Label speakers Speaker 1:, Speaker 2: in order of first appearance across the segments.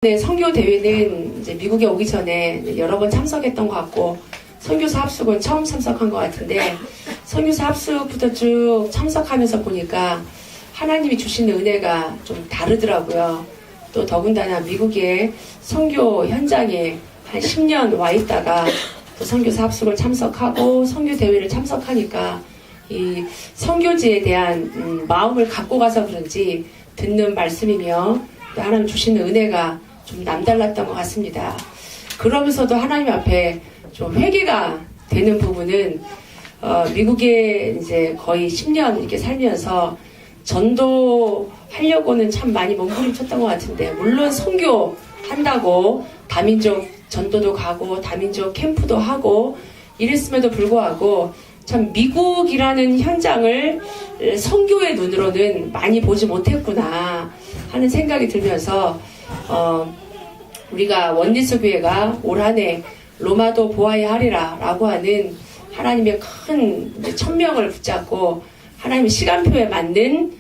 Speaker 1: 네, 선교 대회는 이제 미국에 오기 전에 여러 번 참석했던 것 같고, 선교사 합숙은 처음 참석한 것 같은데, 선교사 합숙부터 쭉 참석하면서 보니까 하나님이 주시는 은혜가 좀 다르더라고요. 또 더군다나 미국의 선교 현장에 한 10년 와 있다가 또 선교사 합숙을 참석하고 선교 대회를 참석하니까 이 선교지에 대한 마음을 갖고 가서 그런지 듣는 말씀이며 또 하나님 주시는 은혜가 좀 남달랐던 것 같습니다. 그러면서도 하나님 앞에 좀 회개가 되는 부분은 미국에 이제 거의 10년 이렇게 살면서 전도하려고는 참 많이 몸부림쳤던 것 같은데, 물론 선교 한다고 다민족 전도도 가고 다민족 캠프도 하고 이랬음에도 불구하고 참 미국이라는 현장을 선교의 눈으로는 많이 보지 못했구나 하는 생각이 들면서 우리가 원리스 교회가 올 한 해 로마도 보아야 하리라 라고 하는 하나님의 큰 천명을 붙잡고 하나님의 시간표에 맞는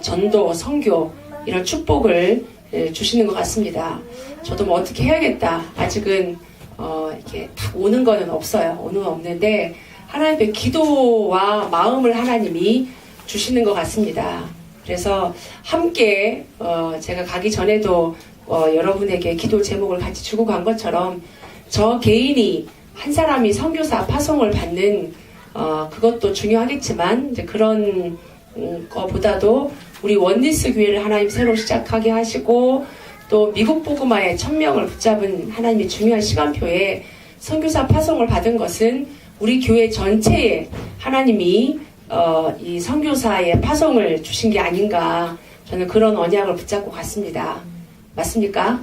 Speaker 1: 전도, 선교 이런 축복을 주시는 것 같습니다. 저도 뭐 어떻게 해야겠다. 아직은 이렇게 딱 오는 거는 없어요. 오는 건 없는데 하나님의 기도와 마음을 하나님이 주시는 것 같습니다. 그래서 함께 제가 가기 전에도 여러분에게 기도 제목을 같이 주고 간 것처럼 저 개인이 한 사람이 선교사 파송을 받는 그것도 중요하겠지만 이제 그런 거보다도 우리 원리스 교회를 하나님 새로 시작하게 하시고 또 미국 복음화의 천명을 붙잡은 하나님의 중요한 시간표에 선교사 파송을 받은 것은 우리 교회 전체에 하나님이 이 선교사의 파송을 주신 게 아닌가, 저는 그런 언약을 붙잡고 갔습니다. 맞습니까?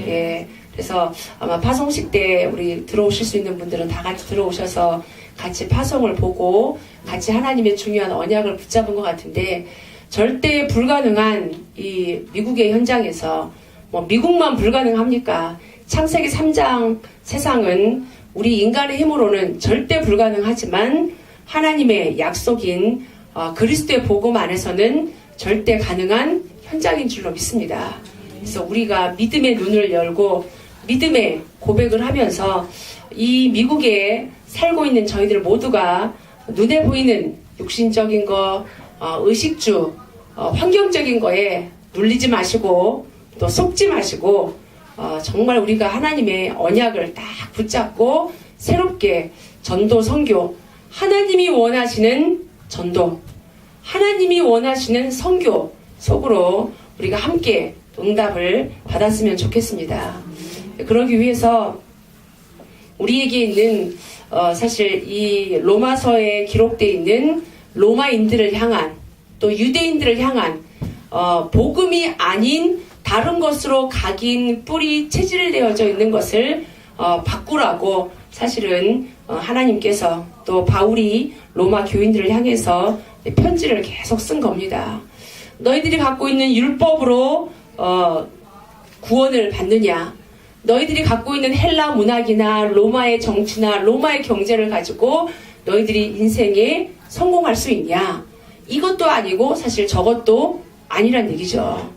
Speaker 1: 예. 그래서 아마 파송식 때 우리 들어오실 수 있는 분들은 다 같이 들어오셔서 같이 파송을 보고 같이 하나님의 중요한 언약을 붙잡은 것 같은데, 절대 불가능한 이 미국의 현장에서 뭐 미국만 불가능합니까? 창세기 3장 세상은 우리 인간의 힘으로는 절대 불가능하지만 하나님의 약속인 그리스도의 복음 안에서는 절대 가능한 현장인 줄로 믿습니다. 그래서 우리가 믿음의 눈을 열고 믿음의 고백을 하면서 이 미국에 살고 있는 저희들 모두가 눈에 보이는 육신적인 거, 의식주, 환경적인 거에 눌리지 마시고 또 속지 마시고 정말 우리가 하나님의 언약을 딱 붙잡고 새롭게 전도, 선교, 하나님이 원하시는 전도, 하나님이 원하시는 선교 속으로 우리가 함께 응답을 받았으면 좋겠습니다. 그러기 위해서 우리에게 있는 사실 이 로마서에 기록되어 있는 로마인들을 향한 또 유대인들을 향한 복음이 아닌 다른 것으로 각인 뿌리 체질되어져 있는 것을 바꾸라고 사실은 하나님께서 또 바울이 로마 교인들을 향해서 편지를 계속 쓴 겁니다. 너희들이 갖고 있는 율법으로 구원을 받느냐? 너희들이 갖고 있는 헬라 문학이나 로마의 정치나 로마의 경제를 가지고 너희들이 인생에 성공할 수 있냐? 이것도 아니고 사실 저것도 아니란 얘기죠.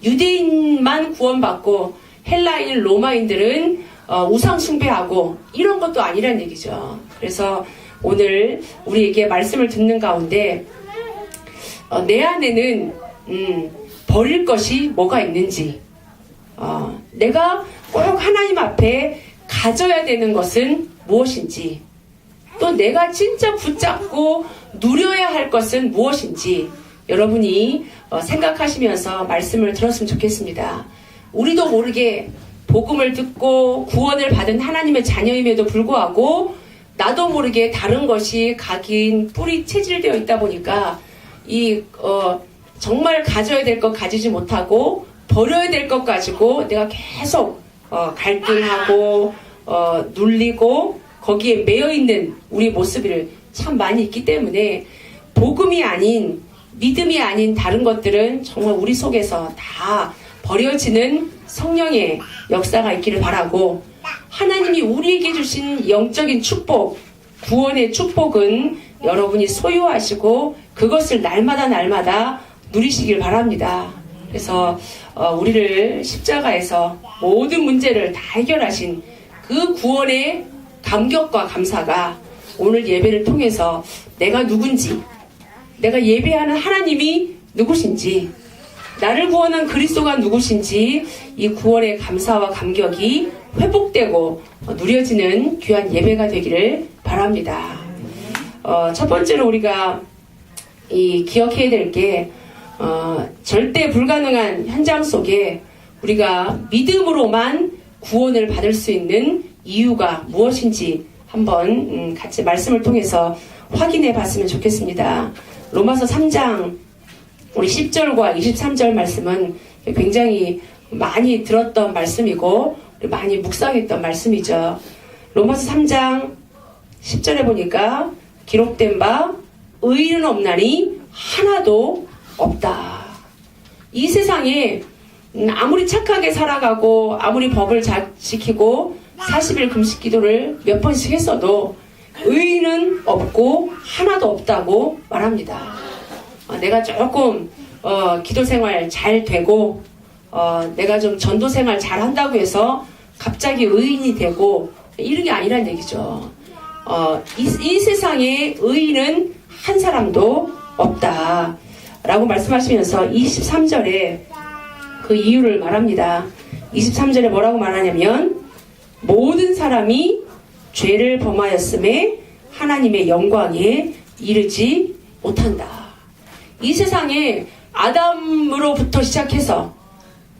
Speaker 1: 유대인만 구원받고 헬라인 로마인들은 우상 숭배하고 이런 것도 아니란 얘기죠. 그래서 오늘 우리에게 말씀을 듣는 가운데 내 안에는 버릴 것이 뭐가 있는지, 내가 꼭 하나님 앞에 가져야 되는 것은 무엇인지, 또 내가 진짜 붙잡고 누려야 할 것은 무엇인지 여러분이 생각하시면서 말씀을 들었으면 좋겠습니다. 우리도 모르게 복음을 듣고 구원을 받은 하나님의 자녀임에도 불구하고 나도 모르게 다른 것이 각인 뿌리 체질되어 있다 보니까 정말 가져야 될 것 가지지 못하고 버려야 될 것 가지고 내가 계속 갈등하고 눌리고 거기에 매여있는 우리 모습을 참 많이 있기 때문에 복음이 아닌, 믿음이 아닌 다른 것들은 정말 우리 속에서 다 버려지는 성령의 역사가 있기를 바라고, 하나님이 우리에게 주신 영적인 축복, 구원의 축복은 여러분이 소유하시고 그것을 날마다 누리시길 바랍니다. 그래서 우리를 십자가에서 모든 문제를 다 해결하신 그 구원의 감격과 감사가 오늘 예배를 통해서 내가 누군지, 내가 예배하는 하나님이 누구신지, 나를 구원한 그리스도가 누구신지 이 구원의 감사와 감격이 회복되고 누려지는 귀한 예배가 되기를 바랍니다. 첫 번째로 우리가 기억해야 될 게 절대 불가능한 현장 속에 우리가 믿음으로만 구원을 받을 수 있는 이유가 무엇인지 한번 같이 말씀을 통해서 확인해 봤으면 좋겠습니다. 로마서 3장 우리 10절과 23절 말씀은 굉장히 많이 들었던 말씀이고 많이 묵상했던 말씀이죠. 로마서 3장 10절에 보니까 기록된 바 의인은 없나니 하나도 없다. 이 세상에 아무리 착하게 살아가고 아무리 법을 잘 지키고 40일 금식 기도를 몇 번씩 했어도 의인은 없고 하나도 없다고 말합니다. 내가 조금 기도 생활 잘 되고 내가 좀 전도 생활 잘 한다고 해서 갑자기 의인이 되고 이런 게 아니란 얘기죠. 이 세상에 의인은 한 사람도 없다 라고 말씀하시면서 23절에 그 이유를 말합니다. 23절에 뭐라고 말하냐면 모든 사람이 죄를 범하였음에 하나님의 영광에 이르지 못한다. 이 세상에 아담으로부터 시작해서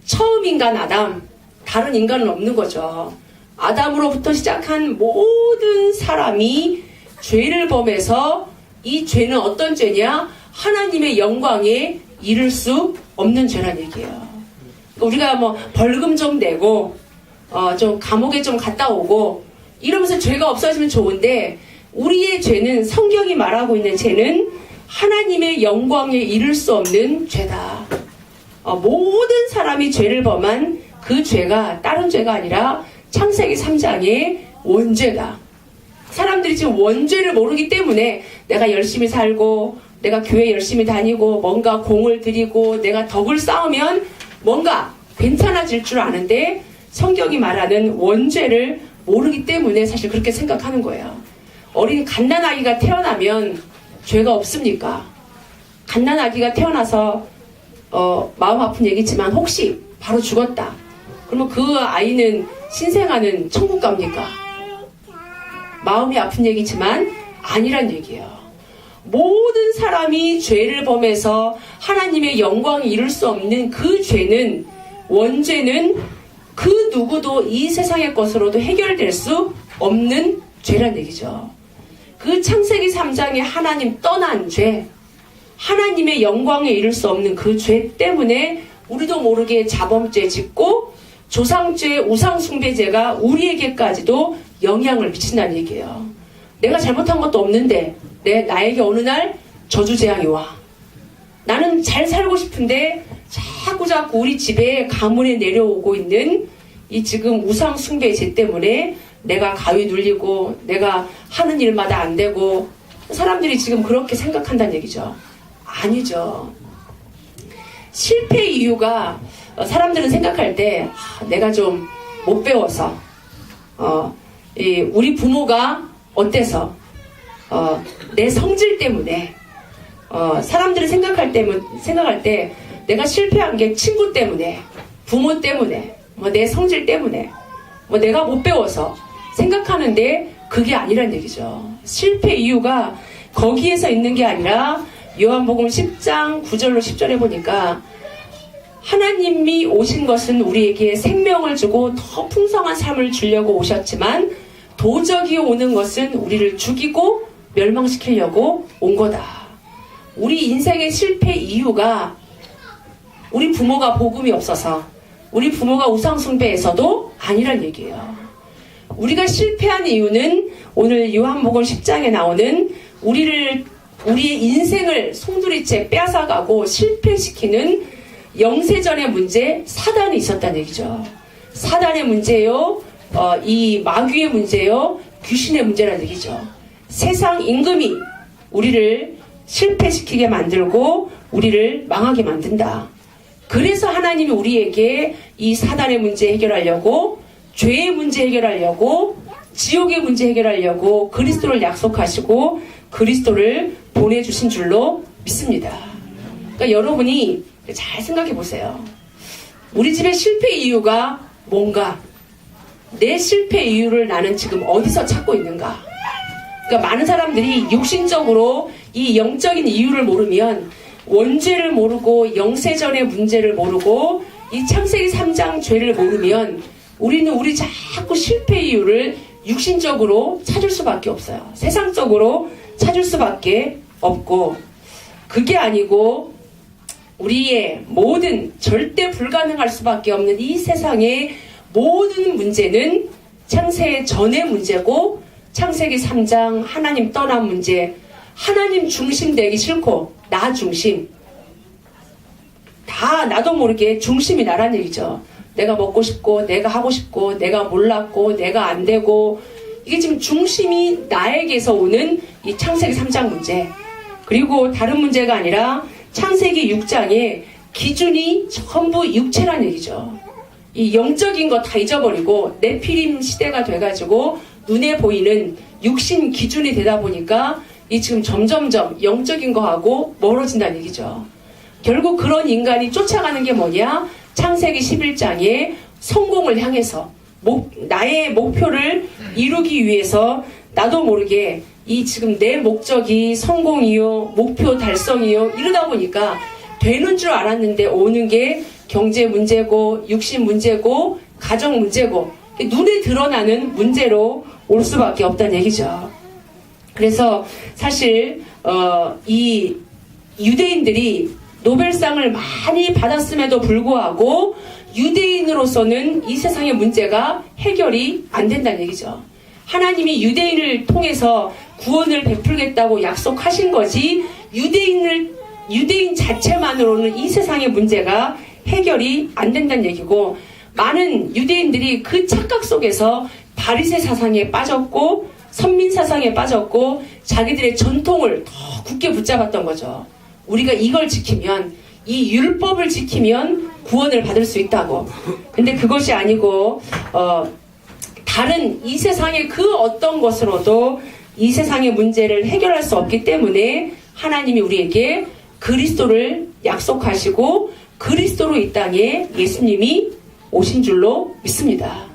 Speaker 1: 처음 인간 아담, 다른 인간은 없는 거죠. 아담으로부터 시작한 모든 사람이 죄를 범해서 이 죄는 어떤 죄냐? 하나님의 영광에 이를 수 없는 죄란 얘기예요. 우리가 뭐 벌금 좀 내고 좀 감옥에 좀 갔다 오고 이러면서 죄가 없어지면 좋은데 우리의 죄는 성경이 말하고 있는 죄는 하나님의 영광에 이를 수 없는 죄다. 모든 사람이 죄를 범한 그 죄가 다른 죄가 아니라 창세기 3장의 원죄다. 사람들이 지금 원죄를 모르기 때문에 내가 열심히 살고 내가 교회 열심히 다니고 뭔가 공을 들이고 내가 덕을 쌓으면 뭔가 괜찮아질 줄 아는데 성경이 말하는 원죄를 모르기 때문에 사실 그렇게 생각하는 거예요. 어린 갓난아기가 태어나면 죄가 없습니까? 갓난아기가 태어나서 마음 아픈 얘기지만 혹시 바로 죽었다. 그러면 그 아이는 신생아는 천국 갑니까? 마음이 아픈 얘기지만 아니란 얘기예요. 모든 사람이 죄를 범해서 하나님의 영광에 이룰 수 없는 그 죄는 원죄는 그 누구도 이 세상의 것으로도 해결될 수 없는 죄란 얘기죠. 그 창세기 3장에 하나님 떠난 죄, 하나님의 영광에 이룰 수 없는 그 죄 때문에 우리도 모르게 자범죄 짓고 조상죄, 우상숭배죄가 우리에게까지도 영향을 미친다는 얘기예요. 내가 잘못한 것도 없는데 나에게 어느 날 저주재앙이 와. 나는 잘 살고 싶은데 자꾸 우리 집에 가문에 내려오고 있는 이 지금 우상숭배죄 때문에 내가 가위 눌리고 내가 하는 일마다 안 되고 사람들이 지금 그렇게 생각한다는 얘기죠. 아니죠. 실패 이유가 사람들은 생각할 때 내가 좀 못 배워서 우리 부모가 어때서 내 성질 때문에 사람들이 생각할 때 내가 실패한 게 친구 때문에 부모 때문에 내 성질 때문에 내가 못 배워서 생각하는데 그게 아니란 얘기죠. 실패 이유가 거기에서 있는 게 아니라 요한복음 10장 9절로 10절에 보니까 하나님이 오신 것은 우리에게 생명을 주고 더 풍성한 삶을 주려고 오셨지만 도적이 오는 것은 우리를 죽이고 멸망시키려고 온 거다. 우리 인생의 실패 이유가 우리 부모가 복음이 없어서 우리 부모가 우상숭배에서도 아니란 얘기예요. 우리가 실패한 이유는 오늘 요한복음 10장에 나오는 우리의 인생을 송두리째 빼앗아가고 실패시키는 영세전의 문제, 사단이 있었다는 얘기죠. 사단의 문제요, 이 마귀의 문제요, 귀신의 문제라는 얘기죠. 세상 임금이 우리를 실패시키게 만들고 우리를 망하게 만든다. 그래서 하나님이 우리에게 이 사단의 문제 해결하려고, 죄의 문제 해결하려고, 지옥의 문제 해결하려고 그리스도를 약속하시고 그리스도를 보내주신 줄로 믿습니다. 그러니까 여러분이 잘 생각해 보세요. 우리 집의 실패 이유가 뭔가? 내 실패 이유를 나는 지금 어디서 찾고 있는가? 그러니까 많은 사람들이 육신적으로 이 영적인 이유를 모르면, 원죄를 모르고 영세전의 문제를 모르고 이 창세기 3장 죄를 모르면 우리는 우리 자꾸 실패 이유를 육신적으로 찾을 수밖에 없어요. 세상적으로 찾을 수밖에 없고, 그게 아니고 우리의 모든 절대 불가능할 수밖에 없는 이 세상의 모든 문제는 창세 전의 문제고, 창세기 3장 하나님 떠난 문제, 하나님 중심 되기 싫고 나 중심, 다 나도 모르게 중심이 나란 얘기죠. 내가 먹고 싶고, 내가 하고 싶고, 내가 몰랐고, 내가 안 되고, 이게 지금 중심이 나에게서 오는 이 창세기 3장 문제. 그리고 다른 문제가 아니라 창세기 6장에 기준이 전부 육체란 얘기죠. 이 영적인 거 다 잊어버리고 네피림 시대가 돼가지고 눈에 보이는 육신 기준이 되다 보니까 이 지금 점점점 영적인 거하고 멀어진다는 얘기죠. 결국 그런 인간이 쫓아가는 게 뭐냐? 창세기 11장에 성공을 향해서 나의 목표를 이루기 위해서 나도 모르게 이 지금 내 목적이 성공이요, 목표 달성이요, 이러다 보니까 되는 줄 알았는데 오는 게 경제 문제고, 육신 문제고, 가정 문제고, 눈에 드러나는 문제로 올 수밖에 없다는 얘기죠. 그래서 사실 이 유대인들이 노벨상을 많이 받았음에도 불구하고 유대인으로서는 이 세상의 문제가 해결이 안 된다는 얘기죠. 하나님이 유대인을 통해서 구원을 베풀겠다고 약속하신 거지, 유대인 자체만으로는 이 세상의 문제가 해결이 안 된다는 얘기고, 많은 유대인들이 그 착각 속에서 바리새 사상에 빠졌고 선민 사상에 빠졌고 자기들의 전통을 더 굳게 붙잡았던 거죠. 우리가 이걸 지키면, 이 율법을 지키면 구원을 받을 수 있다고. 근데 그것이 아니고 다른 이 세상의 그 어떤 것으로도 이 세상의 문제를 해결할 수 없기 때문에 하나님이 우리에게 그리스도를 약속하시고 그리스도로 이 땅에 예수님이 오신 줄로 믿습니다.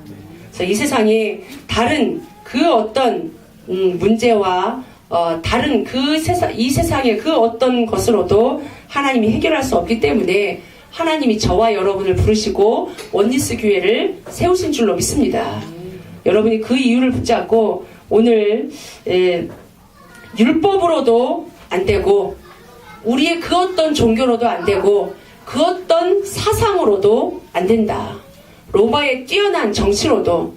Speaker 1: 그래서 이 세상에 다른 그 어떤 문제와 다른 이 세상의 그 어떤 것으로도 하나님이 해결할 수 없기 때문에 하나님이 저와 여러분을 부르시고 원리스 교회를 세우신 줄로 믿습니다. 여러분이 그 이유를 붙잡고 오늘 율법으로도 안 되고 우리의 그 어떤 종교로도 안 되고 그 어떤 사상으로도 안 된다. 로마의 뛰어난 정치로도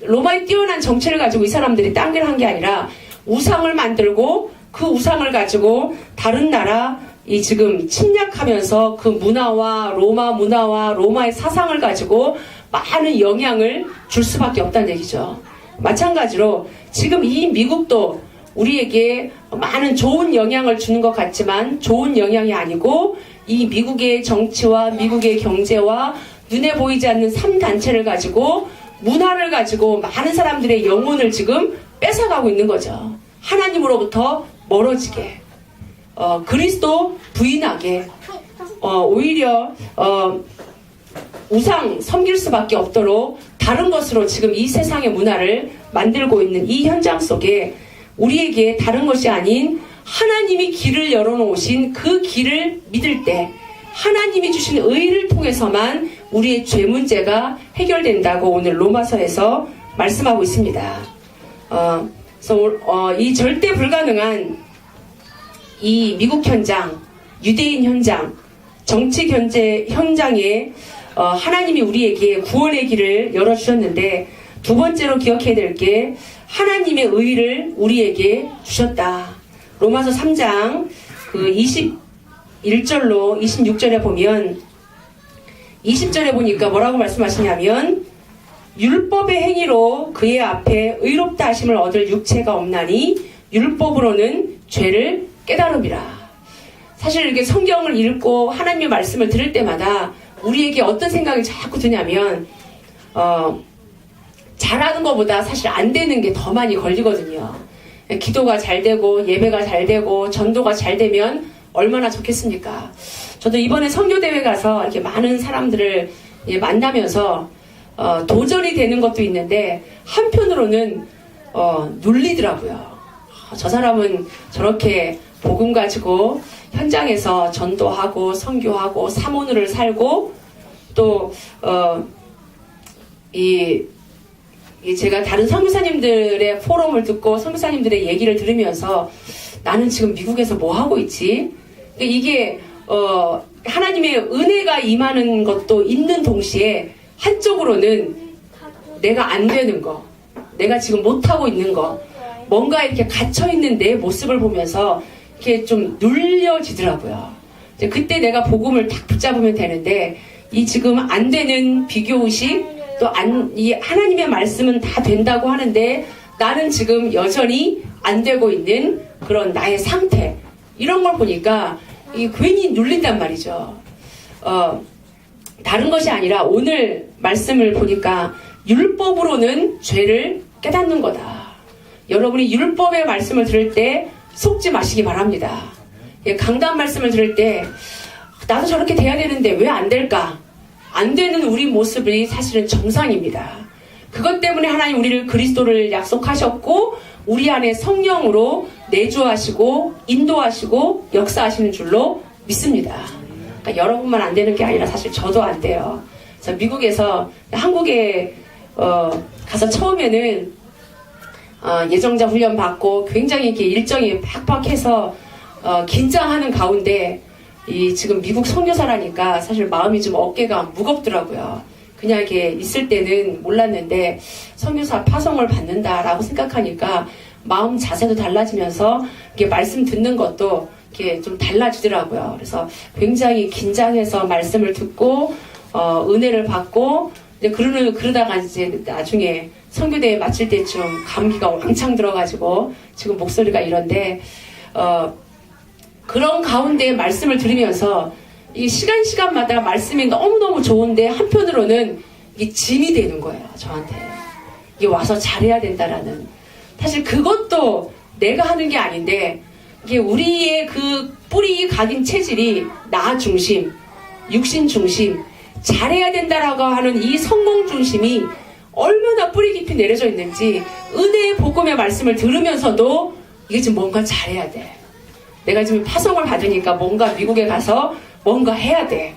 Speaker 1: 로마의 뛰어난 정치를 가지고 이 사람들이 딴 걸 한 게 아니라 우상을 만들고 그 우상을 가지고 다른 나라 이 지금 침략하면서 그 문화와 로마의 사상을 가지고 많은 영향을 줄 수밖에 없다는 얘기죠. 마찬가지로 지금 이 미국도 우리에게 많은 좋은 영향을 주는 것 같지만 좋은 영향이 아니고 이 미국의 정치와 미국의 경제와 눈에 보이지 않는 3단체를 가지고 문화를 가지고 많은 사람들의 영혼을 지금 뺏어가고 있는 거죠. 하나님으로부터 멀어지게, 그리스도 부인하게, 오히려 우상 섬길 수밖에 없도록 다른 것으로 지금 이 세상의 문화를 만들고 있는 이 현장 속에 우리에게 다른 것이 아닌 하나님이 길을 열어놓으신 그 길을 믿을 때 하나님이 주신 의를 통해서만 우리의 죄 문제가 해결된다고 오늘 로마서에서 말씀하고 있습니다. 그래서 이 절대 불가능한 이 미국 현장, 유대인 현장, 정치 경제 현장에 하나님이 우리에게 구원의 길을 열어주셨는데 두 번째로 기억해야 될 게 하나님의 의를 우리에게 주셨다. 로마서 3장 그 21절로 26절에 보면 20절에 보니까 뭐라고 말씀하시냐면 율법의 행위로 그의 앞에 의롭다 하심을 얻을 육체가 없나니 율법으로는 죄를 깨달음이라. 사실 이렇게 성경을 읽고 하나님의 말씀을 들을 때마다 우리에게 어떤 생각이 자꾸 드냐면 잘하는 것보다 사실 안 되는 게 더 많이 걸리거든요. 기도가 잘 되고 예배가 잘 되고 전도가 잘 되면 얼마나 좋겠습니까? 저도 이번에 선교대회 가서 이렇게 많은 사람들을 만나면서 도전이 되는 것도 있는데 한편으로는 눌리더라고요. 저 사람은 저렇게 복음 가지고 현장에서 전도하고 선교하고 사모늘을 살고 또 제가 다른 선교사님들의 포럼을 듣고 선교사님들의 얘기를 들으면서 나는 지금 미국에서 뭐 하고 있지? 이게 하나님의 은혜가 임하는 것도 있는 동시에 한쪽으로는 내가 안 되는 거, 내가 지금 못하고 있는 거, 뭔가 이렇게 갇혀있는 내 모습을 보면서 이렇게 좀 눌려지더라고요. 그때 내가 복음을 딱 붙잡으면 되는데 이 지금 안 되는 비교의식, 또 이 하나님의 말씀은 다 된다고 하는데 나는 지금 여전히 안 되고 있는 그런 나의 상태, 이런 걸 보니까 괜히 눌린단 말이죠. 다른 것이 아니라 오늘 말씀을 보니까 율법으로는 죄를 깨닫는 거다. 여러분이 율법의 말씀을 들을 때 속지 마시기 바랍니다. 강단 말씀을 들을 때 나도 저렇게 돼야 되는데 왜 안 될까? 안 되는 우리 모습이 사실은 정상입니다. 그것 때문에 하나님 우리를 그리스도를 약속하셨고 우리 안에 성령으로 내주하시고 인도하시고 역사하시는 줄로 믿습니다. 그러니까 여러분만 안 되는 게 아니라 사실 저도 안 돼요. 그래서 미국에서 한국에 가서 처음에는 예정자 훈련 받고 굉장히 이렇게 일정이 팍팍해서 긴장하는 가운데 지금 미국 선교사라니까 사실 마음이 좀 어깨가 무겁더라고요. 그냥 이렇게 있을 때는 몰랐는데 선교사 파송을 받는다라고 생각하니까 마음 자세도 달라지면서 이렇게 말씀 듣는 것도 이렇게 좀 달라지더라고요. 그래서 굉장히 긴장해서 말씀을 듣고 은혜를 받고 그러다가 이제 나중에 선교대회 마칠 때쯤 감기가 왕창 들어가지고 지금 목소리가 이런데 그런 가운데 말씀을 들으면서 이 시간마다 말씀이 너무너무 좋은데 한편으로는 이게 짐이 되는 거예요. 저한테 이게 와서 잘해야 된다라는, 사실 그것도 내가 하는 게 아닌데 이게 우리의 그 뿌리 각인 체질이 나 중심, 육신 중심, 잘해야 된다라고 하는 이 성공 중심이 얼마나 뿌리 깊이 내려져 있는지 은혜의 복음의 말씀을 들으면서도 이게 지금 뭔가 잘해야 돼. 내가 지금 파송을 받으니까 뭔가 미국에 가서 뭔가 해야 돼.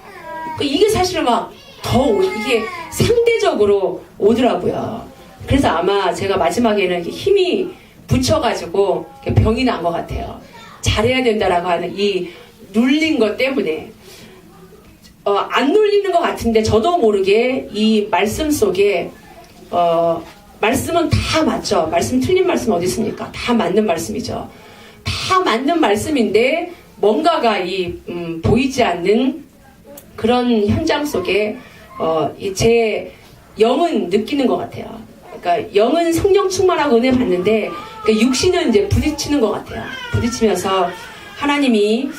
Speaker 1: 이게 사실 막 더 이게 상대적으로 오더라고요. 그래서 아마 제가 마지막에는 힘이 붙여가지고 병이 난 것 같아요. 잘해야 된다라고 하는 이 눌린 것 때문에. 안 눌리는 것 같은데 저도 모르게 이 말씀 속에 말씀은 다 맞죠. 말씀 틀린 말씀 어디 있습니까? 다 맞는 말씀이죠. 다 맞는 말씀인데 뭔가가 보이지 않는 그런 현장 속에 제 영은 느끼는 것 같아요. 그러니까 영은 성령 충만하고 은혜 받는데 그러니까 육신은 이제 부딪히는 것 같아요. 부딪히면서 하나님이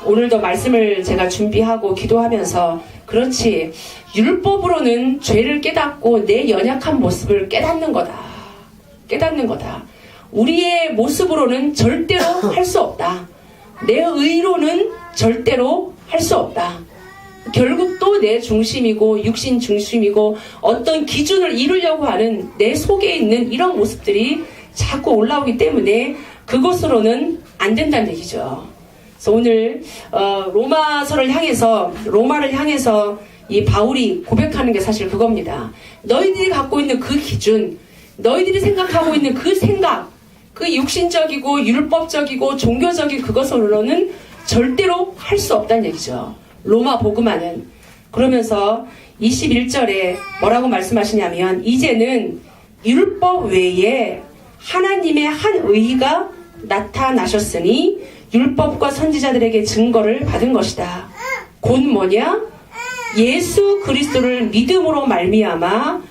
Speaker 1: 오늘도 말씀을 제가 준비하고 기도하면서 그렇지, 율법으로는 죄를 깨닫고 내 연약한 모습을 깨닫는 거다. 깨닫는 거다. 우리의 모습으로는 절대로 할 수 없다. 내 의로는 절대로 할 수 없다. 결국 또 내 중심이고 육신 중심이고 어떤 기준을 이루려고 하는 내 속에 있는 이런 모습들이 자꾸 올라오기 때문에 그것으로는 안 된다는 얘기죠. 그래서 오늘 로마를 향해서 이 바울이 고백하는 게 사실 그겁니다. 너희들이 갖고 있는 그 기준, 너희들이 생각하고 있는 그 생각, 그 육신적이고 율법적이고 종교적인 그것으로는 절대로 할 수 없다는 얘기죠. 로마 복음화는. 그러면서 21절에 뭐라고 말씀하시냐면 이제는 율법 외에 하나님의 한 의가 나타나셨으니 율법과 선지자들에게 증거를 받은 것이다. 곧 뭐냐? 예수 그리스도를 믿음으로 말미암아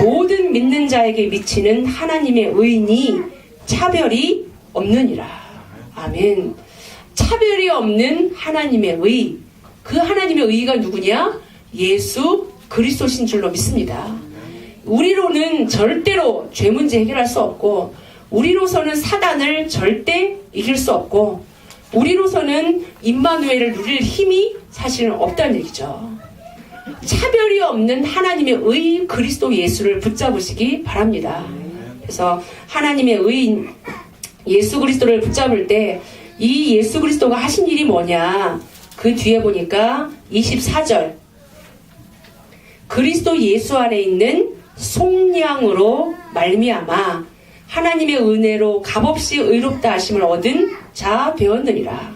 Speaker 1: 모든 믿는 자에게 미치는 하나님의 의니 차별이 없느니라. 아멘. 차별이 없는 하나님의 의. 그 하나님의 의가 누구냐? 예수 그리스도신 줄로 믿습니다. 우리로는 절대로 죄 문제 해결할 수 없고, 우리로서는 사단을 절대 이길 수 없고, 우리로서는 임마누엘을 누릴 힘이 사실은 없다는 얘기죠. 차별이 없는 하나님의 의 그리스도 예수를 붙잡으시기 바랍니다. 그래서 하나님의 의인 예수 그리스도를 붙잡을 때 이 예수 그리스도가 하신 일이 뭐냐? 그 뒤에 보니까 24절, 그리스도 예수 안에 있는 속량으로 말미암아 하나님의 은혜로 값없이 의롭다 하심을 얻은 자 되었느니라.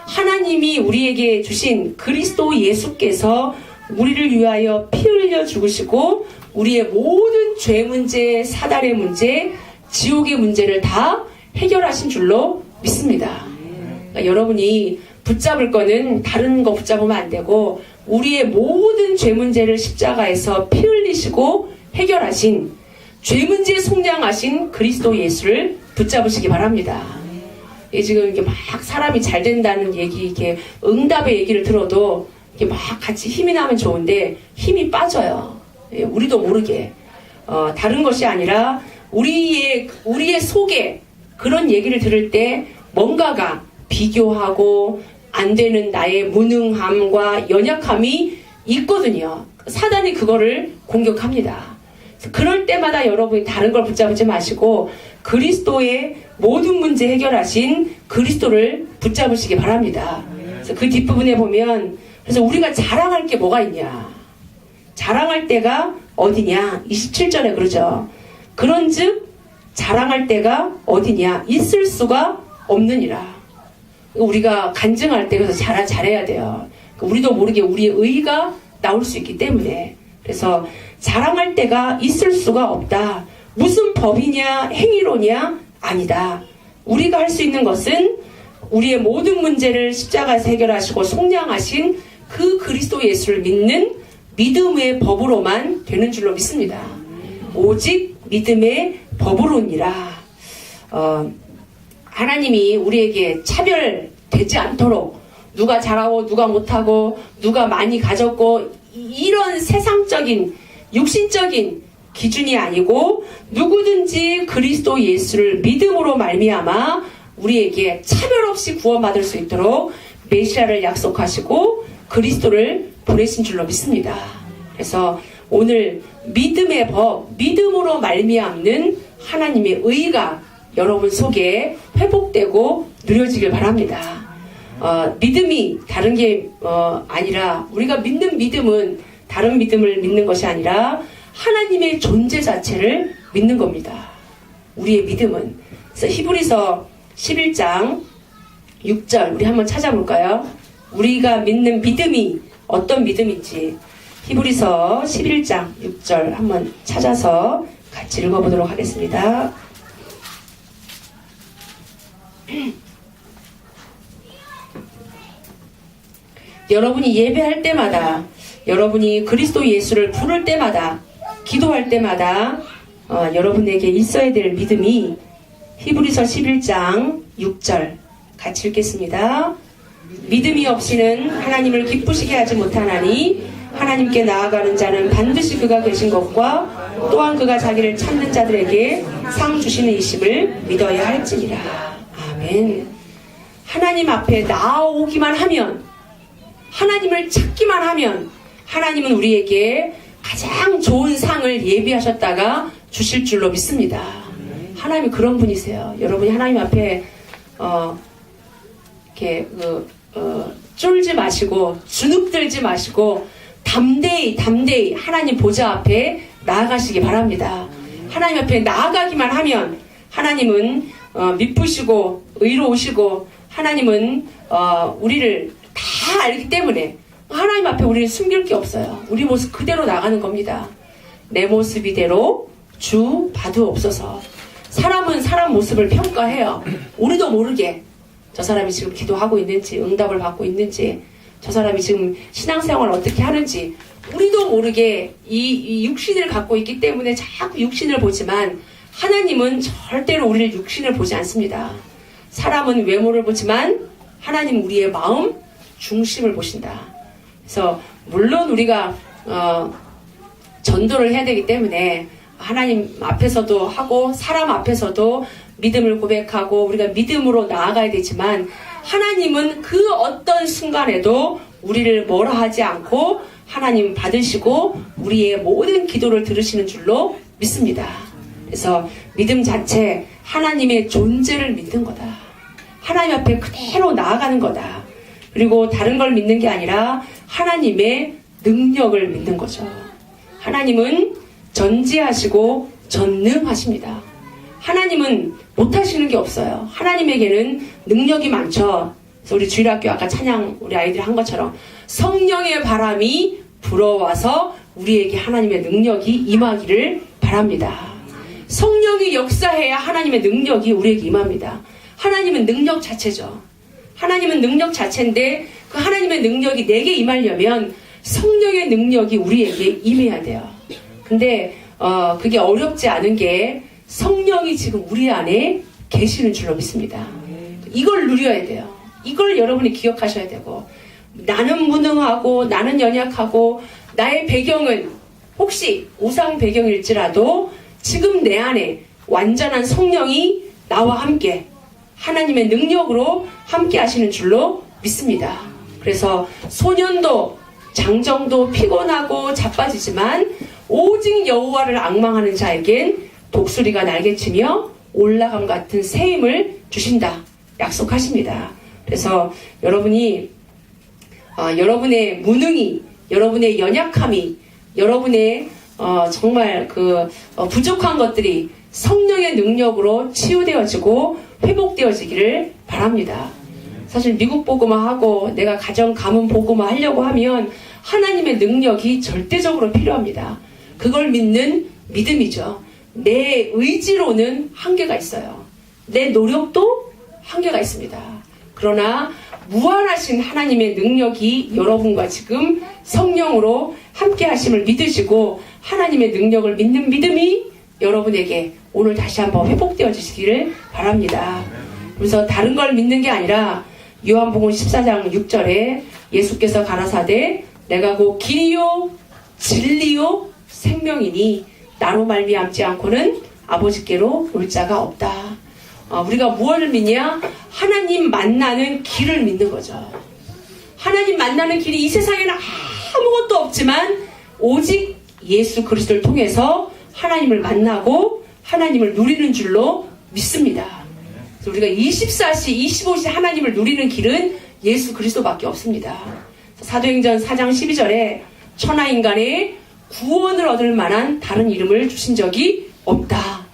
Speaker 1: 하나님이 우리에게 주신 그리스도 예수께서 우리를 위하여 피 흘려 죽으시고 우리의 모든 죄 문제, 사단의 문제, 지옥의 문제를 다 해결하신 줄로 믿습니다. 그러니까 여러분이 붙잡을 거는 다른 거 붙잡으면 안 되고, 우리의 모든 죄 문제를 십자가에서 피 흘리시고 해결하신, 죄 문제 속량하신 그리스도 예수를 붙잡으시기 바랍니다. 지금 이게 막 사람이 잘 된다는 얘기, 이렇게 응답의 얘기를 들어도 이게 막 같이 힘이 나면 좋은데 힘이 빠져요. 우리도 모르게. 다른 것이 아니라 우리의 속에 그런 얘기를 들을 때 뭔가가 비교하고 안 되는 나의 무능함과 연약함이 있거든요. 사단이 그거를 공격합니다. 그럴 때마다 여러분이 다른 걸 붙잡지 마시고 그리스도의 모든 문제 해결하신 그리스도를 붙잡으시기 바랍니다. 그래서 그 뒷부분에 보면, 그래서 우리가 자랑할 게 뭐가 있냐? 자랑할 때가 어디냐? 27절에 그러죠. 그런즉 자랑할 때가 어디냐? 있을 수가 없느니라. 우리가 간증할 때 그래서 잘해야 돼요. 우리도 모르게 우리의 의가 나올 수 있기 때문에. 그래서 자랑할 때가 있을 수가 없다. 무슨 법이냐, 행위로냐? 아니다. 우리가 할 수 있는 것은 우리의 모든 문제를 십자가에서 해결하시고 속량하신 그 그리스도 예수를 믿는 믿음의 법으로만 되는 줄로 믿습니다. 오직 믿음의 법으로니라. 하나님이 우리에게 차별되지 않도록, 누가 잘하고 누가 못하고 누가 많이 가졌고 이런 세상적인 육신적인 기준이 아니고 누구든지 그리스도 예수를 믿음으로 말미암아 우리에게 차별 없이 구원받을 수 있도록 메시아를 약속하시고 그리스도를 보내신 줄로 믿습니다. 그래서 오늘 믿음의 법, 믿음으로 말미암는 하나님의 의가 여러분 속에 회복되고 누려지길 바랍니다. 믿음이 다른 게 아니라, 우리가 믿는 믿음은 다른 믿음을 믿는 것이 아니라 하나님의 존재 자체를 믿는 겁니다. 우리의 믿음은. 그래서 히브리서 11장 6절 우리 한번 찾아볼까요? 우리가 믿는 믿음이 어떤 믿음인지 히브리서 11장 6절 한번 찾아서 같이 읽어보도록 하겠습니다. 여러분이 예배할 때마다, 여러분이 그리스도 예수를 부를 때마다, 기도할 때마다 여러분에게 있어야 될 믿음이 히브리서 11장 6절 같이 읽겠습니다. 믿음이 없이는 하나님을 기쁘시게 하지 못하나니 하나님께 나아가는 자는 반드시 그가 계신 것과 또한 그가 자기를 찾는 자들에게 상 주시는 이심을 믿어야 할지니라. 아멘. 하나님 앞에 나아오기만 하면, 하나님을 찾기만 하면 하나님은 우리에게 가장 좋은 상을 예비하셨다가 주실 줄로 믿습니다. 하나님이 그런 분이세요. 여러분이 하나님 앞에 이렇게 쫄지 마시고 주눅들지 마시고 담대히 하나님 보좌 앞에 나아가시기 바랍니다. 하나님 앞에 나아가기만 하면 하나님은 미쁘시고 의로우시고, 하나님은 우리를 다 알기 때문에 하나님 앞에 우리는 숨길 게 없어요. 우리 모습 그대로 나가는 겁니다. 내 모습 이대로 주 봐두옵소서. 사람은 사람 모습을 평가해요. 우리도 모르게 저 사람이 지금 기도하고 있는지, 응답을 받고 있는지, 저 사람이 지금 신앙생활을 어떻게 하는지 우리도 모르게 이 육신을 갖고 있기 때문에 자꾸 육신을 보지만 하나님은 절대로 우리를 육신을 보지 않습니다. 사람은 외모를 보지만 하나님 우리의 마음 중심을 보신다. 그래서 물론 우리가 전도를 해야 되기 때문에 하나님 앞에서도 하고 사람 앞에서도 믿음을 고백하고 우리가 믿음으로 나아가야 되지만 하나님은 그 어떤 순간에도 우리를 뭐라 하지 않고 하나님 받으시고 우리의 모든 기도를 들으시는 줄로 믿습니다. 그래서 믿음 자체 하나님의 존재를 믿는 거다. 하나님 앞에 그대로 나아가는 거다. 그리고 다른 걸 믿는 게 아니라 하나님의 능력을 믿는 거죠. 하나님은 전지하시고 전능하십니다. 하나님은 못하시는 게 없어요. 하나님에게는 능력이 많죠. 그래서 우리 주일학교 아까 찬양 우리 아이들이 한 것처럼 성령의 바람이 불어와서 우리에게 하나님의 능력이 임하기를 바랍니다. 성령이 역사해야 하나님의 능력이 우리에게 임합니다. 하나님은 능력 자체죠. 하나님은 능력 자체인데 그 하나님의 능력이 내게 임하려면 성령의 능력이 우리에게 임해야 돼요. 근데 그게 어렵지 않은 게 성령이 지금 우리 안에 계시는 줄로 믿습니다. 이걸 누려야 돼요. 이걸 여러분이 기억하셔야 되고 나는 무능하고 나는 연약하고 나의 배경은 혹시 우상 배경일지라도 지금 내 안에 완전한 성령이 나와 함께 하나님의 능력으로 함께 하시는 줄로 믿습니다. 그래서 소년도 장정도 피곤하고 자빠지지만 오직 여호와를 앙망하는 자에겐 독수리가 날개치며 올라감 같은 새 힘을 주신다. 약속하십니다. 그래서 여러분이 여러분의 무능이, 여러분의 연약함이, 여러분의 정말 부족한 것들이 성령의 능력으로 치유되어지고 회복되어지기를 바랍니다. 사실 미국 복음화 하고 내가 가정 가문 복음화 하려고 하면 하나님의 능력이 절대적으로 필요합니다. 그걸 믿는 믿음이죠. 내 의지로는 한계가 있어요. 내 노력도 한계가 있습니다. 그러나 무한하신 하나님의 능력이 여러분과 지금 성령으로 함께 하심을 믿으시고 하나님의 능력을 믿는 믿음이 여러분에게 오늘 다시 한번 회복되어지시기를 바랍니다. 그래서 다른 걸 믿는 게 아니라 요한복음 14장 6절에 예수께서 가라사대 내가 곧 길이요 진리요 생명이니 나로 말미암지 않고는 아버지께로 올 자가 없다. 우리가 무엇을 믿냐? 하나님 만나는 길을 믿는 거죠. 하나님 만나는 길이 이 세상에는 아무것도 없지만 오직 예수 그리스도를 통해서 하나님을 만나고 하나님을 누리는 줄로 믿습니다. 그래서 우리가 24시 25시 하나님을 누리는 길은 예수 그리스도밖에 없습니다. 사도행전 4장 12절에 천하인간의 구원을 얻을 만한 다른 이름을 주신 적이 없다.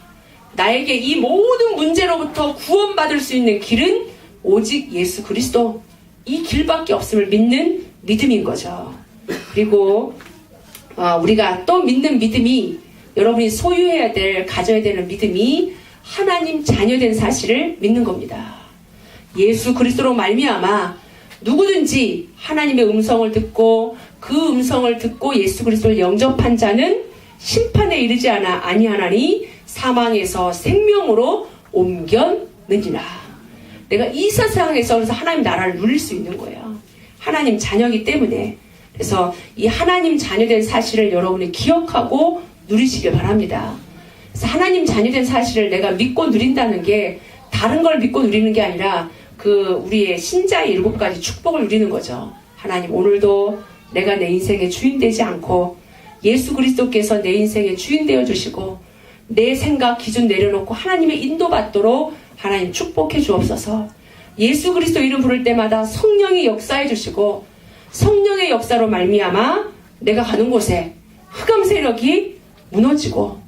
Speaker 1: 나에게 이 모든 문제로부터 구원받을 수 있는 길은 오직 예수 그리스도, 이 길밖에 없음을 믿는 믿음인 거죠. 그리고 우리가 또 믿는 믿음이, 여러분이 소유해야 될, 가져야 되는 믿음이 하나님 자녀된 사실을 믿는 겁니다. 예수 그리스도로 말미암아 누구든지 하나님의 음성을 듣고 그 음성을 듣고 예수 그리스도를 영접한 자는 심판에 이르지 아니하나니 사망에서 생명으로 옮겨느니라. 내가 이 세상에서 그래서 하나님 나라를 누릴 수 있는 거예요. 하나님 자녀이기 때문에. 그래서 이 하나님 자녀된 사실을 여러분이 기억하고 누리시길 바랍니다. 그래서 하나님 자녀된 사실을 내가 믿고 누린다는 게 다른 걸 믿고 누리는 게 아니라 우리의 신자의 7가지 축복을 누리는 거죠. 하나님 오늘도 내가 내 인생의 주인 되지 않고 예수 그리스도께서 내 인생의 주인 되어 주시고 내 생각 기준 내려놓고 하나님의 인도받도록 하나님 축복해 주옵소서. 예수 그리스도 이름 부를 때마다 성령이 역사해 주시고 성령의 역사로 말미암아 내가 가는 곳에 흑암 세력이 무너지고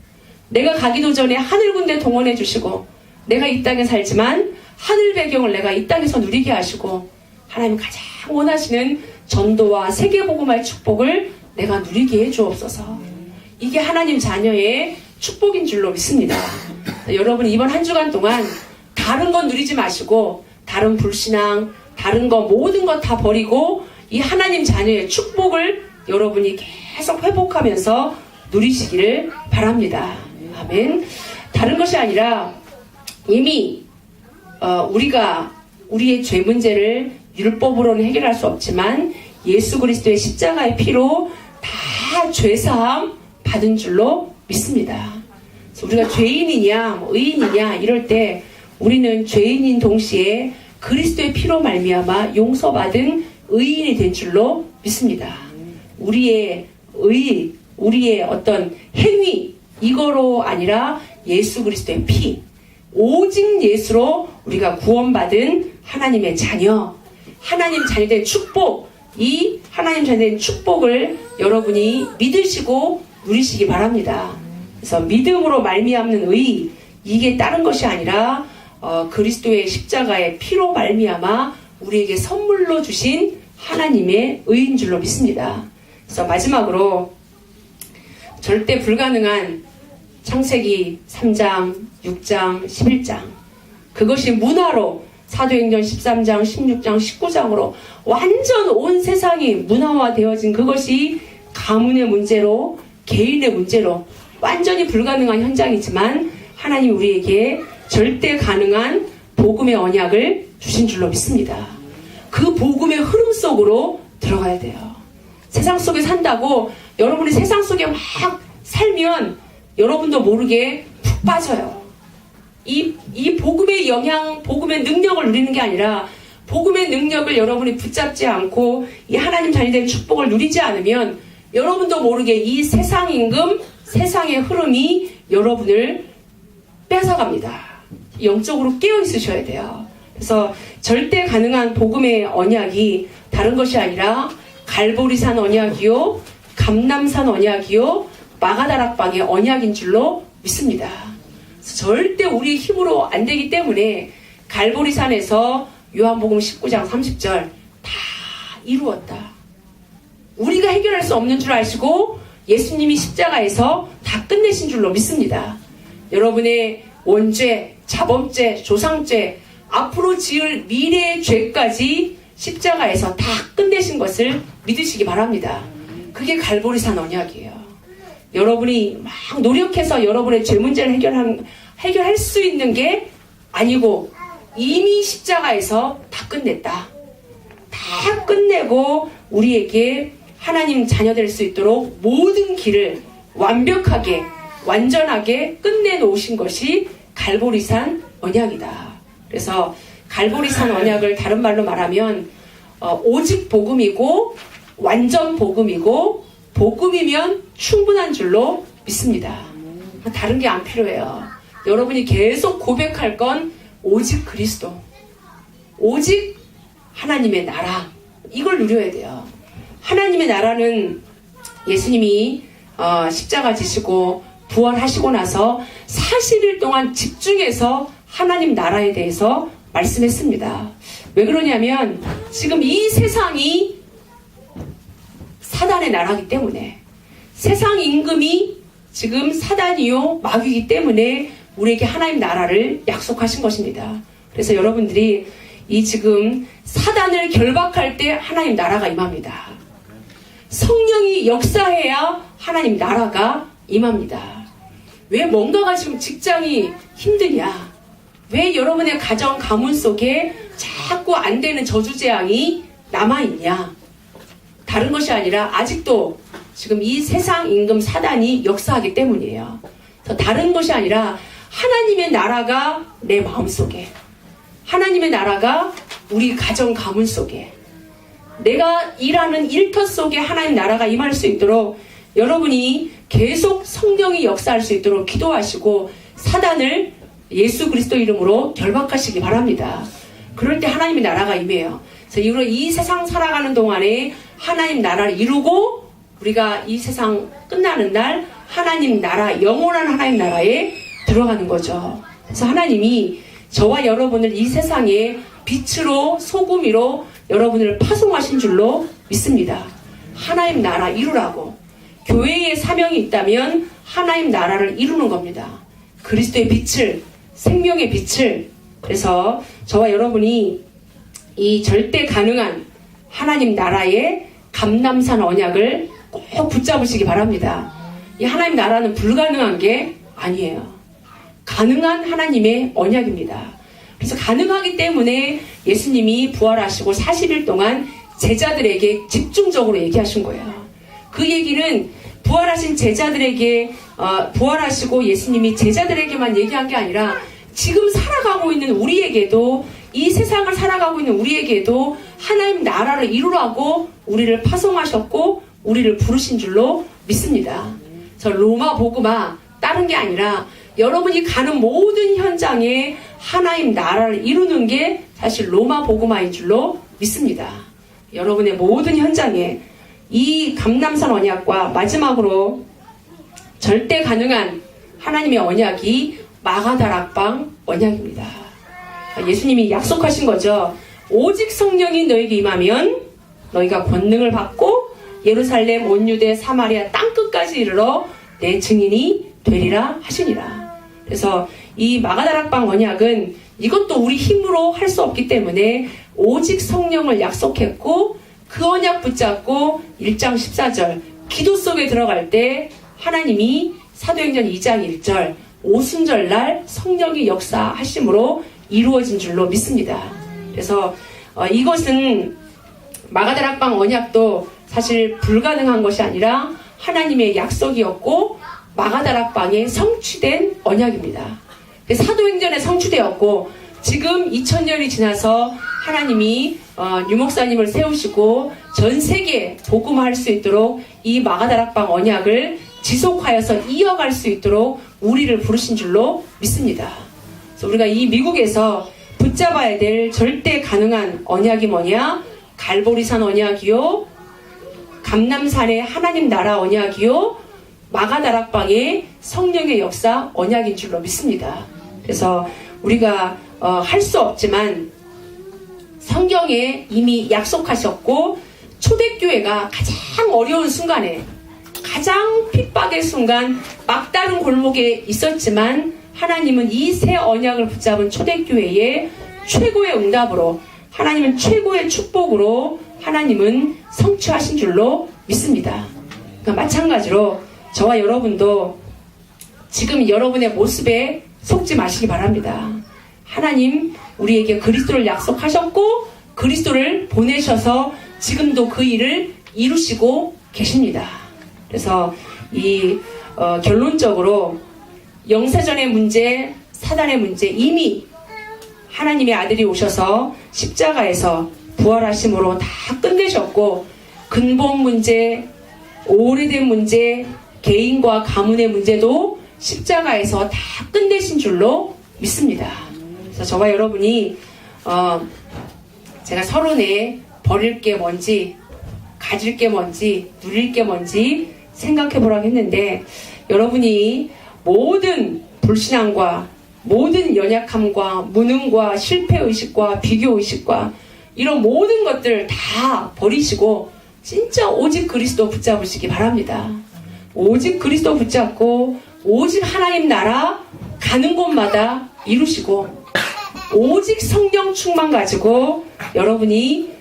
Speaker 1: 내가 가기도 전에 하늘 군대 동원해 주시고 내가 이 땅에 살지만 하늘 배경을 내가 이 땅에서 누리게 하시고 하나님 가장 원하시는 전도와 세계복음화의 축복을 내가 누리게 해 주옵소서. 이게 하나님 자녀의 축복인 줄로 믿습니다. 여러분 이번 한 주간 동안 다른 건 누리지 마시고 다른 불신앙, 다른 거 모든 거 다 버리고 이 하나님 자녀의 축복을 여러분이 계속 회복하면서 누리시기를 바랍니다. 아멘. 다른 것이 아니라 이미 우리가 우리의 죄 문제를 율법으로는 해결할 수 없지만 예수 그리스도의 십자가의 피로 다 죄사함 받은 줄로 믿습니다. 그래서 우리가 죄인이냐 의인이냐 이럴 때 우리는 죄인인 동시에 그리스도의 피로 말미암아 용서받은 의인이 된 줄로 믿습니다. 우리의 어떤 행위 이거로 아니라 예수 그리스도의 피, 오직 예수로 우리가 구원받은 하나님의 자녀, 하나님 자녀된 축복, 이 하나님 자녀된 축복을 여러분이 믿으시고 누리시기 바랍니다. 그래서 믿음으로 말미암는 의, 이게 다른 것이 아니라 그리스도의 십자가의 피로 말미암아 우리에게 선물로 주신 하나님의 의인 줄로 믿습니다. 그래서 마지막으로 절대 불가능한 창세기 3장, 6장, 11장 그것이 문화로 사도행전 13장, 16장, 19장으로 완전 온 세상이 문화화되어진 그것이 가문의 문제로 개인의 문제로 완전히 불가능한 현장이지만 하나님 우리에게 절대 가능한 복음의 언약을 주신 줄로 믿습니다. 그 복음의 흐름 속으로 들어가야 돼요. 세상 속에 산다고 여러분이 세상 속에 막 살면 여러분도 모르게 푹 빠져요. 이 복음의 영향, 복음의 능력을 누리는 게 아니라 복음의 능력을 여러분이 붙잡지 않고 이 하나님 자녀된 축복을 누리지 않으면 여러분도 모르게 이 세상 임금, 세상의 흐름이 여러분을 뺏어갑니다. 영적으로 깨어 있으셔야 돼요. 그래서 절대 가능한 복음의 언약이 다른 것이 아니라 갈보리산 언약이요, 감람산 언약이요, 마가다락방의 언약인 줄로 믿습니다. 절대 우리 힘으로 안 되기 때문에 갈보리산에서 요한복음 19장 30절 다 이루었다. 우리가 해결할 수 없는 줄 아시고 예수님이 십자가에서 다 끝내신 줄로 믿습니다. 여러분의 원죄, 자범죄, 조상죄, 앞으로 지을 미래의 죄까지 십자가에서 다 끝내신 것을 믿으시기 바랍니다. 그게 갈보리산 언약이에요. 여러분이 막 노력해서 여러분의 죄 문제를 해결할 수 있는 게 아니고 이미 십자가에서 다 끝냈다. 다 끝내고 우리에게 하나님 자녀 될 수 있도록 모든 길을 완벽하게 완전하게 끝내놓으신 것이 갈보리산 언약이다. 그래서 갈보리산 언약을 다른 말로 말하면 오직 복음이고 완전 복음이고 복음이면 충분한 줄로 믿습니다. 다른 게 안 필요해요. 여러분이 계속 고백할 건 오직 그리스도, 오직 하나님의 나라, 이걸 누려야 돼요. 하나님의 나라는 예수님이 십자가 지시고 부활하시고 나서 40일 동안 집중해서 하나님 나라에 대해서 말씀했습니다. 왜 그러냐면 지금 이 세상이 사단의 나라이기 때문에, 세상 임금이 지금 사단이요 마귀이기 때문에 우리에게 하나님 나라를 약속하신 것입니다. 그래서 여러분들이 이 지금 사단을 결박할 때 하나님 나라가 임합니다. 성령이 역사해야 하나님 나라가 임합니다. 왜 뭔가가 지금 직장이 힘드냐? 왜 여러분의 가정 가문 속에 자꾸 안 되는 저주재앙이 남아있냐? 다른 것이 아니라 아직도 지금 이 세상 임금 사단이 역사하기 때문이에요. 그래서 다른 것이 아니라 하나님의 나라가 내 마음속에, 하나님의 나라가 우리 가정 가문 속에, 내가 일하는 일터 속에 하나님 나라가 임할 수 있도록 여러분이 계속 성령이 역사할 수 있도록 기도하시고 사단을 예수 그리스도 이름으로 결박하시기 바랍니다. 그럴 때 하나님의 나라가 임해요. 그래서 이 세상 살아가는 동안에 하나님 나라를 이루고 우리가 이 세상 끝나는 날 하나님 나라, 영원한 하나님 나라에 들어가는 거죠. 그래서 하나님이 저와 여러분을 이 세상에 빛으로 소금이로 여러분을 파송하신 줄로 믿습니다. 하나님 나라 이루라고. 교회의 사명이 있다면 하나님 나라를 이루는 겁니다. 그리스도의 빛을, 생명의 빛을. 그래서 저와 여러분이 이 절대 가능한 하나님 나라의 감람산 언약을 꼭 붙잡으시기 바랍니다. 이 하나님 나라는 불가능한 게 아니에요. 가능한 하나님의 언약입니다. 그래서 가능하기 때문에 예수님이 부활하시고 40일 동안 제자들에게 집중적으로 얘기하신 거예요. 그 얘기는 부활하신 제자들에게 부활하시고 예수님이 제자들에게만 얘기한 게 아니라 지금 살아가고 있는 우리에게도, 이 세상을 살아가고 있는 우리에게도 하나님 나라를 이루라고 우리를 파송하셨고 우리를 부르신 줄로 믿습니다. 저 로마 복음화 다른 게 아니라 여러분이 가는 모든 현장에 하나님 나라를 이루는 게 사실 로마 복음화인 줄로 믿습니다. 여러분의 모든 현장에 이 감람산 언약과 마지막으로 절대 가능한 하나님의 언약이 마가다락방 언약입니다. 예수님이 약속하신 거죠. 오직 성령이 너에게 임하면 너희가 권능을 받고 예루살렘 온 유대 사마리아 땅끝까지 이르러 내 증인이 되리라 하시니라. 그래서 이 마가다락방 언약은 이것도 우리 힘으로 할 수 없기 때문에 오직 성령을 약속했고 그 언약 붙잡고 1장 14절 기도 속에 들어갈 때 하나님이 사도행전 2장 1절 오순절날 성령이 역사하심으로 이루어진 줄로 믿습니다. 그래서 이것은 마가다락방 언약도 사실 불가능한 것이 아니라 하나님의 약속이었고 마가다락방에 성취된 언약입니다. 사도행전에 성취되었고 지금 2000년이 지나서 하나님이 유목사님을 세우시고 전 세계에 복음화할 수 있도록 이 마가다락방 언약을 지속하여서 이어갈 수 있도록 우리를 부르신 줄로 믿습니다. 그래서 우리가 이 미국에서 붙잡아야 될 절대 가능한 언약이 뭐냐? 갈보리산 언약이요, 감람산의 하나님 나라 언약이요, 마가다락방의 성령의 역사 언약인 줄로 믿습니다. 그래서 우리가 할 수 없지만 성경에 이미 약속하셨고 초대교회가 가장 어려운 순간에 가장 핍박의 순간 막다른 골목에 있었지만 하나님은 이 새 언약을 붙잡은 초대교회의 최고의 응답으로, 하나님은 최고의 축복으로 하나님은 성취하신 줄로 믿습니다. 그러니까 마찬가지로 저와 여러분도 지금 여러분의 모습에 속지 마시기 바랍니다. 하나님 우리에게 그리스도를 약속하셨고 그리스도를 보내셔서 지금도 그 일을 이루시고 계십니다. 그래서 이 결론적으로 영세전의 문제, 사단의 문제, 이미 하나님의 아들이 오셔서 십자가에서 부활하심으로 다 끝내셨고 근본 문제, 오래된 문제, 개인과 가문의 문제도 십자가에서 다 끝내신 줄로 믿습니다. 그래서 저와 여러분이 제가 서론에 버릴 게 뭔지, 가질 게 뭔지, 누릴 게 뭔지 생각해 보라고 했는데 여러분이 모든 불신앙과 모든 연약함과 무능과 실패의식과 비교의식과 이런 모든 것들 다 버리시고 진짜 오직 그리스도 붙잡으시기 바랍니다. 오직 그리스도 붙잡고 오직 하나님 나라 가는 곳마다 이루시고 오직 성령 충만 가지고 여러분이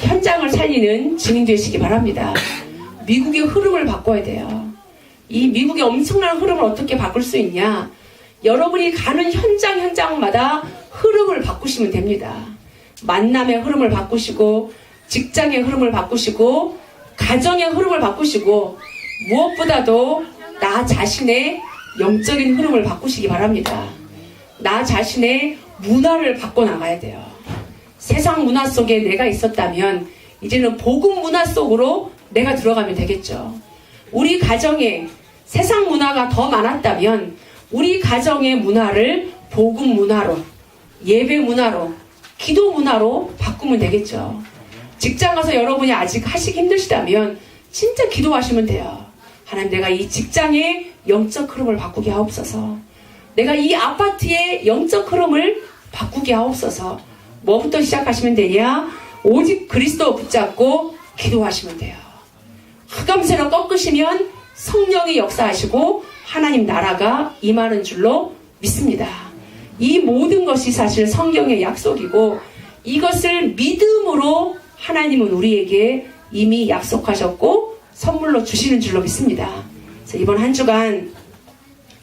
Speaker 1: 현장을 살리는 증인 되시기 바랍니다. 미국의 흐름을 바꿔야 돼요. 이 미국의 엄청난 흐름을 어떻게 바꿀 수 있냐? 여러분이 가는 현장마다 흐름을 바꾸시면 됩니다. 만남의 흐름을 바꾸시고 직장의 흐름을 바꾸시고 가정의 흐름을 바꾸시고 무엇보다도 나 자신의 영적인 흐름을 바꾸시기 바랍니다. 나 자신의 문화를 바꿔나가야 돼요. 세상 문화 속에 내가 있었다면 이제는 복음 문화 속으로 내가 들어가면 되겠죠. 우리 가정에 세상 문화가 더 많았다면 우리 가정의 문화를 복음 문화로, 예배 문화로, 기도 문화로 바꾸면 되겠죠. 직장 가서 여러분이 아직 하시기 힘드시다면 진짜 기도하시면 돼요. 하나님, 내가 이 직장의 영적 흐름을 바꾸게 하옵소서. 내가 이 아파트의 영적 흐름을 바꾸게 하옵소서. 뭐부터 시작하시면 되냐? 오직 그리스도 붙잡고 기도하시면 돼요. 흑암새로 꺾으시면 성령이 역사하시고 하나님 나라가 임하는 줄로 믿습니다. 이 모든 것이 사실 성경의 약속이고 이것을 믿음으로 하나님은 우리에게 이미 약속하셨고 선물로 주시는 줄로 믿습니다. 그래서 이번 한 주간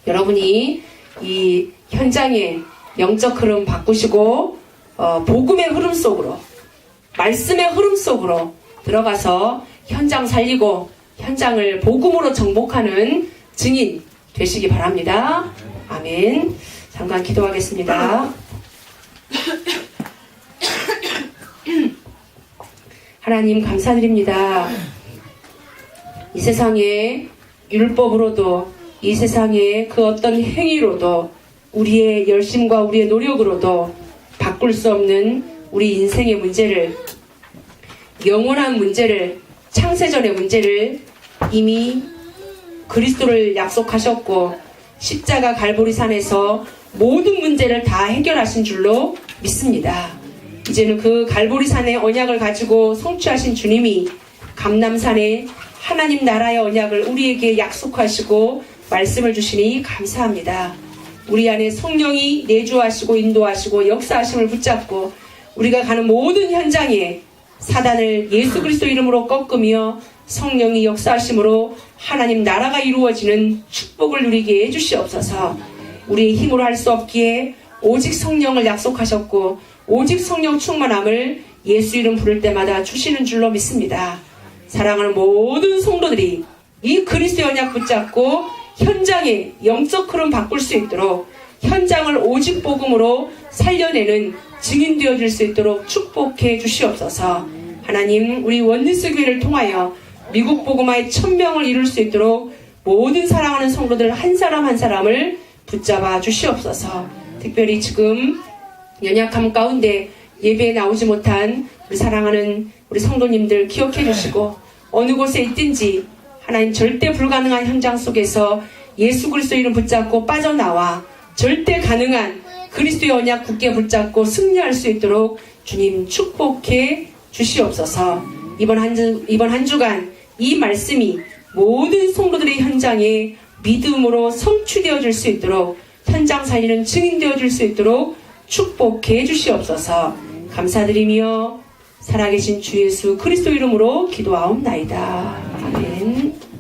Speaker 1: 여러분이 이 현장에 영적 흐름 바꾸시고 복음의 흐름 속으로, 말씀의 흐름 속으로 들어가서 현장 살리고 현장을 복음으로 정복하는 증인 되시기 바랍니다. 아멘. 잠깐 기도하겠습니다. 하나님 감사드립니다. 이 세상에 율법으로도, 이 세상에 그 어떤 행위로도, 우리의 열심과 우리의 노력으로도 바꿀 수 없는 우리 인생의 문제를, 영원한 문제를, 창세전의 문제를 이미 그리스도를 약속하셨고 십자가 갈보리산에서 모든 문제를 다 해결하신 줄로 믿습니다. 이제는 그 갈보리산의 언약을 가지고 성취하신 주님이 감람산에 하나님 나라의 언약을 우리에게 약속하시고 말씀을 주시니 감사합니다. 우리 안에 성령이 내주하시고 인도하시고 역사하심을 붙잡고 우리가 가는 모든 현장에 사단을 예수 그리스도 이름으로 꺾으며 성령이 역사하심으로 하나님 나라가 이루어지는 축복을 누리게 해주시옵소서. 우리의 힘으로 할 수 없기에 오직 성령을 약속하셨고 오직 성령 충만함을 예수 이름 부를 때마다 주시는 줄로 믿습니다. 사랑하는 모든 성도들이 이 그리스도의 언약 붙잡고 현장에 영적 흐름 바꿀 수 있도록 현장을 오직 복음으로 살려내는 증인 되어질 수 있도록 축복해 주시옵소서. 하나님, 우리 원리스 교회를 통하여 미국 복음화의 1000명을 이룰 수 있도록 모든 사랑하는 성도들 한 사람 한 사람을 붙잡아 주시옵소서. 특별히 지금 연약함 가운데 예배에 나오지 못한 우리 사랑하는 우리 성도님들 기억해 주시고 어느 곳에 있든지 하나님 절대 불가능한 현장 속에서 예수 그리스도 이름 붙잡고 빠져나와 절대 가능한 그리스도의 언약 굳게 붙잡고 승리할 수 있도록 주님 축복해 주시옵소서. 이번 한 주간 이 말씀이 모든 성도들의 현장에 믿음으로 성취되어질 수 있도록 현장 살리는 증인 되어질 수 있도록 축복해 주시옵소서. 감사드리며 살아계신 주 예수 그리스도 이름으로 기도하옵나이다. 아멘.